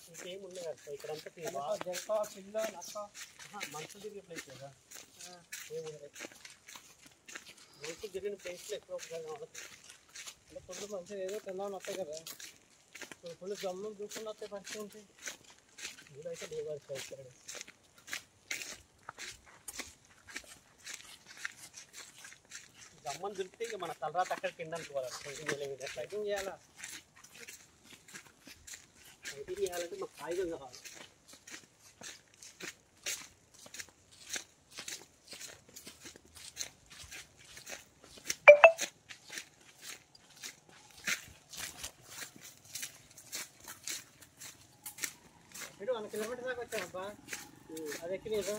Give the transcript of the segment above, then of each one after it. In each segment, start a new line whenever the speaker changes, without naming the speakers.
ఇంకేం ఉండదు కదా ఇక్కడ అంతా పిల్ల మనుషులు తిరిగే ప్లేస్ కదా ఏముండదు మనుషులు తిరిగిన ప్లేస్లో ఎక్కువ అంటే ఫుల్ మంచిగా ఏదో తిందామని వస్తాయి కదా ఫుల్ గమ్ములు చూసుకుని వస్తాయి పరిస్థితి ఉంటాయి ఇదైతే లేవాలి ఇక్కడ గమ్మని దొరికితే ఇక మన తలరాత అక్కడ కింద అనుకోవాలి ఫైటింగ్ చేయాలా ఫైటింగ్ చేయాలంటే మాకు ఆయుధం కావాలి ఇప్పుడు 1 కిలోమీటర్ దాకా వచ్చామబ్బా అది ఎక్కినారు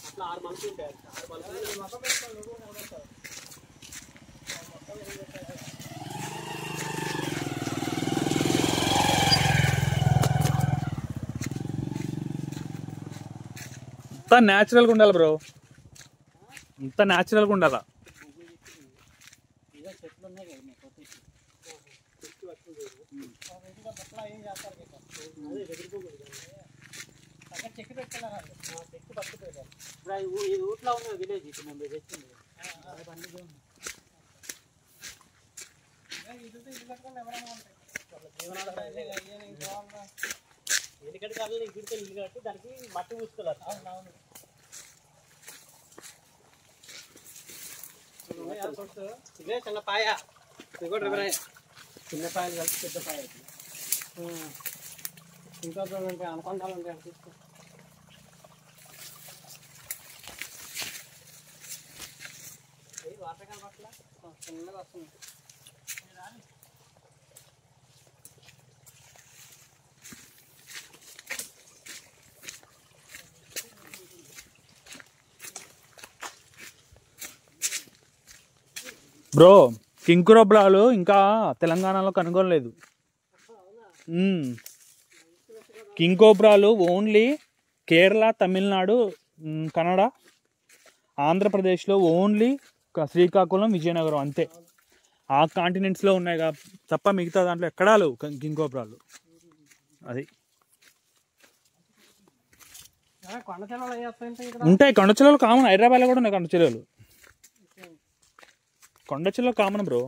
అట్లా 6 మనుషులు ఉంటాయి 6 మనుషులు మొత్తం పెట్టుకోవాలి నువ్వు కనబడతావు మొత్తం ఏం చేస్తారు
అంతా న్యాచురల్గా ఉండాలి బ్రో అంతా న్యాచురల్గా ఉండాలా
చెట్లు ఉన్నాయి కదా ఏం చేస్తారు అదే ఎదురుకోకూడదు అక్కడ చెక్కు పెట్టుకున్నారు చెక్కు పట్టుకుపోయారు ఇప్పుడు ఈ ఊట్లో ఉన్న విలేజ్ ఇప్పుడు మేము తెచ్చింది ఎందుకంటే కాదు ఇక్కడికి ఇల్లు కట్టి దానికి మట్టి పూసుకోవాలి అవునవును ఇదే చిన్న పాయ చిన్న పాయలు కలిసి పెద్ద పాయ ఇంకా ఉంటాయి అనుకొండాలు ఉంటాయి తీసుకో వాటర్ కనపట్ల చిన్నగా వస్తుంది
బ్రో కింకురబ్రాలు ఇంకా తెలంగాణలో కనుగొనలేదు కింకోబ్రాలు ఓన్లీ కేరళ తమిళనాడు కన్నడ ఆంధ్రప్రదేశ్లో ఓన్లీ శ్రీకాకుళం విజయనగరం అంతే ఆ కాంటినెంట్స్లో ఉన్నాయి తప్ప మిగతా దాంట్లో ఎక్కడా లేవు కింకోబ్రాలు అది ఉంటాయి కొండచిలలు కామన్ హైదరాబాద్లో కూడా ఉన్నాయి కొండచిలలు కొండచిలలు కామన్ బ్రో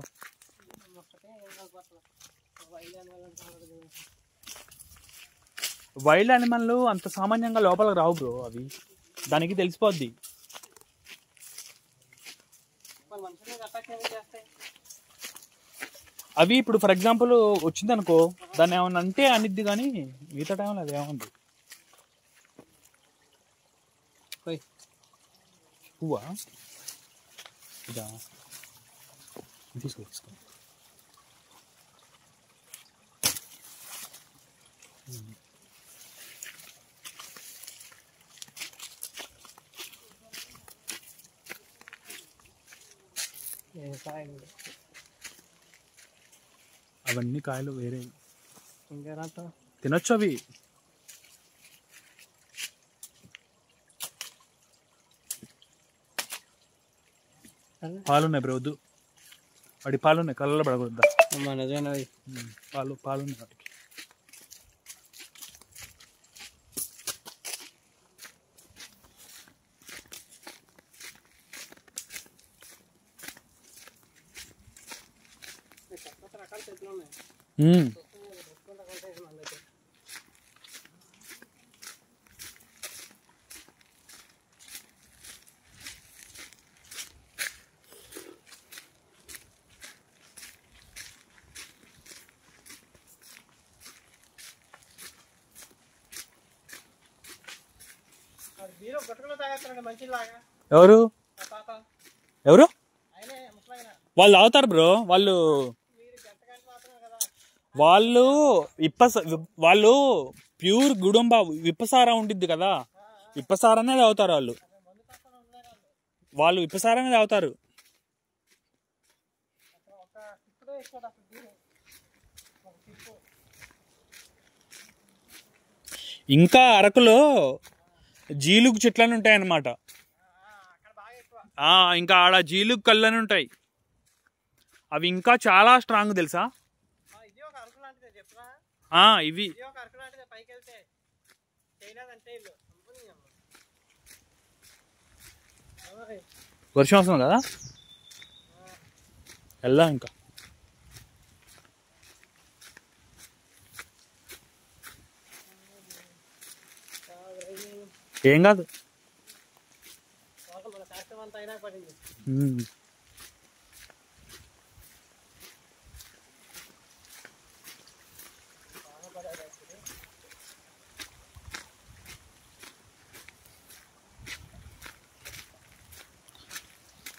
వైల్డ్ యానిమల్ అంత సామాన్యంగా లోపలికి రావు బ్రో అవి దానికి తెలిసిపోద్ది అవి ఇప్పుడు ఫర్ ఎగ్జాంపుల్ వచ్చింది అనుకో దాన్ని ఏమన్నా అంటే అనిద్ది కానీ మిగతా టైంలో అది ఏముంది పువ్వా ఇదా తీసుకో అవన్నీ కాయలు వేరే తినొచ్చు అవి పాలున్నాయి బ్రో వద్దు వాడి పాలున్నాయి కళ్ళలో పడకూడదా పాలున్నాయి వాటికి ఎవరు ఎవరు వాళ్ళు తాగుతారు బ్రో వాళ్ళు ప్యూర్ గుడుంబ విప్పసారా ఉండిద్ది కదా విప్పసారానే తాగుతారు వాళ్ళు విప్పసారానే తాగుతారు ఇంకా అరకులో జీలుగు చెట్లని ఉంటాయన్నమాట ఇంకా ఆడ జీలుగు కళ్ళని ఉంటాయి అవి ఇంకా చాలా స్ట్రాంగ్ తెలుసా.
ఇది ఒక అరకు లాంటిదే చెప్పరా.
ఇవి
ఇది ఒక అరకు లాంటిదే, పైకి వెళ్తే చేయలేదంటే ఇల్లు
వర్షం వస్తుంది కదా, వెళ్దా ఇంకా. ఏం కాదు.
మన శాస్త్రం అంతా అయినా పడింది.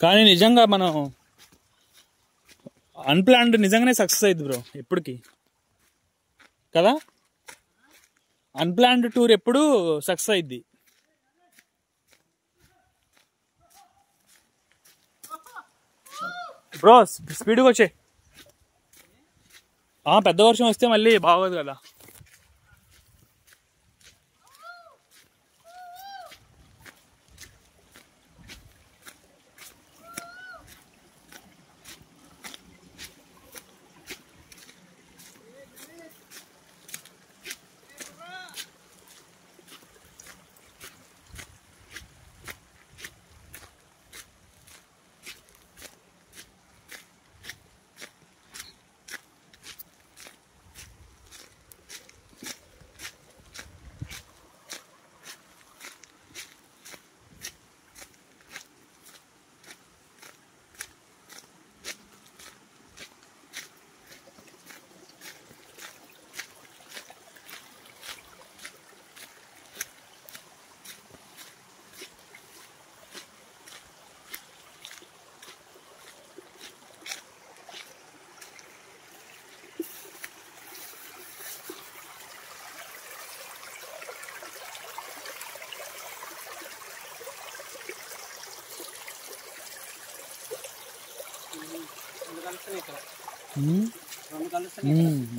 కానీ నిజంగా మనం అన్ప్లాన్డ్ నిజంగానే సక్సెస్ అయింది బ్రో ఎప్పటికి కదా. అన్ప్లాన్డ్ టూర్ ఎప్పుడు సక్సెస్ అయింది. బ్రో స్పీడ్గా వచ్చే. పెద్ద వర్షం వస్తే మళ్ళీ బాగోదు కదా.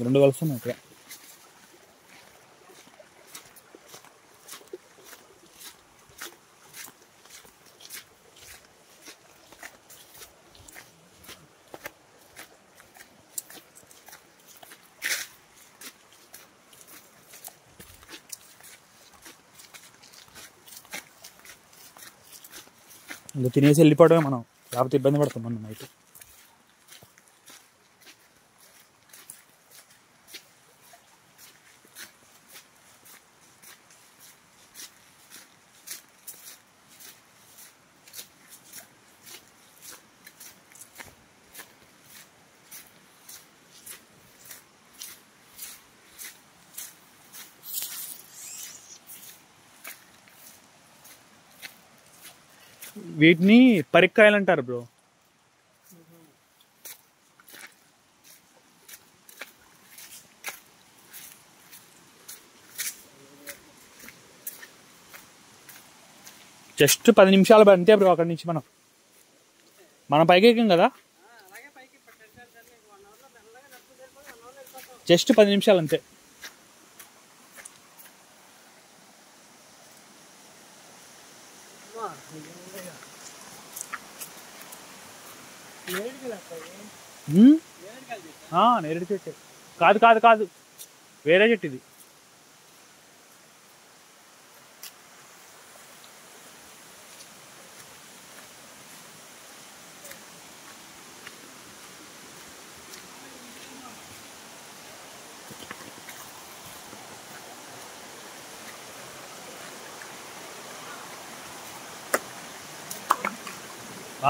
రెండు కలుస్తున్నాయి ఇక్కడ. ఇంకా తినేసి వెళ్ళిపోవడమే మనం, లేకపోతే ఇబ్బంది పడతాం మనం నైట్. వీటిని పరిక్కాయలు అంటారు బ్రో. జస్ట్ 10 నిమిషాలు అంతే బ్రో. అక్కడి నుంచి మనం పైకి ఎక్కాం కదా, జస్ట్ 10 నిమిషాలు అంతే. నేరేడు చెట్టు కాదు కాదు కాదు, వేరే చెట్టు ఇది.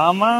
అమ్మా